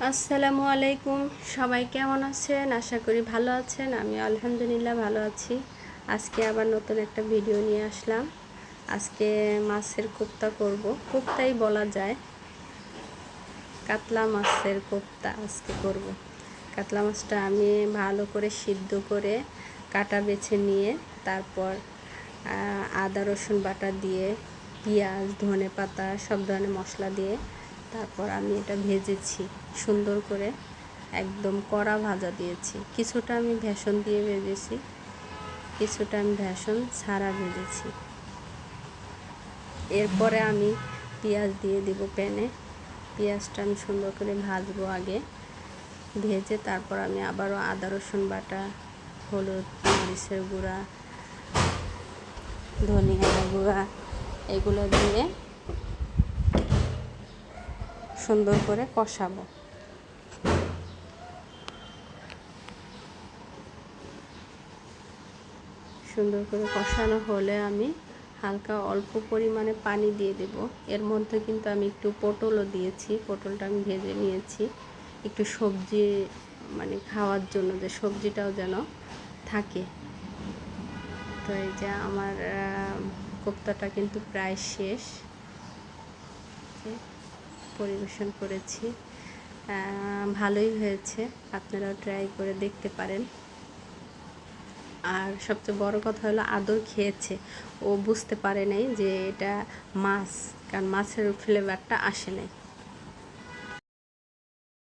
আসসালামু আলাইকুম। সবাই কেমন আছেন? আশা করি ভালো আছেন। আমি আলহামদুলিল্লাহ ভালো আছি। আজকে আবার নতুন একটা ভিডিও নিয়ে আসলাম। আজকে মাছের কোপ্তা করব, কোপ্তাই বলা যায়। কাতলা মাছের কোপ্তা আজকে করব। কাতলা মাছটা আমি ভালো করে সিদ্ধ করে কাটা বেছে নিয়ে তারপর আদা রসুন বাটা দিয়ে পেঁয়াজ ধনেপাতা সব ধরনের মশলা দিয়ে তারপর আমি এটা ভেজেছি সুন্দর করে, একদম কড়া ভাজা দিয়েছি। কিছুটা আমি বেসন দিয়ে ভেজেছি, কিছুটা আমি বেসন ছাড়া ভেজেছি। এরপরে আমি পেঁয়াজ দিয়ে দিব প্যানে। পেঁয়াজটা আমি সুন্দর করে ভাজবো আগে, ভেজে তারপর আমি আবারও আদা রসুন বাটা, হলুদ মরিচের গুঁড়া, ধনিয়া গুঁড়া এগুলো দিয়ে সুন্দর করে কষাবো। সুন্দর করে কষানো হলে আমি হালকা অল্প পরিমাণে পানি দিয়ে দেব। এর মধ্যে কিন্তু আমি একটু পটলও দিয়েছি, পটলটা আমি ভেজে নিয়েছি একটু সবজি খাওয়ার জন্য, যে সবজিটাও যেন থাকে। তো এই যে আমার কোপ্তাটা কিন্তু প্রায় শেষ, পরিবেশন করেছি। ভালোই হয়েছে, আপনারাও ট্রাই করে দেখতে পারেন। আর সবচেয়ে বড় কথা হলো আদর খেয়েছে, ও বুঝতে পারে নাই যে এটা মাছ, কারণ মাছের ফ্লেভারটা আসে নাই।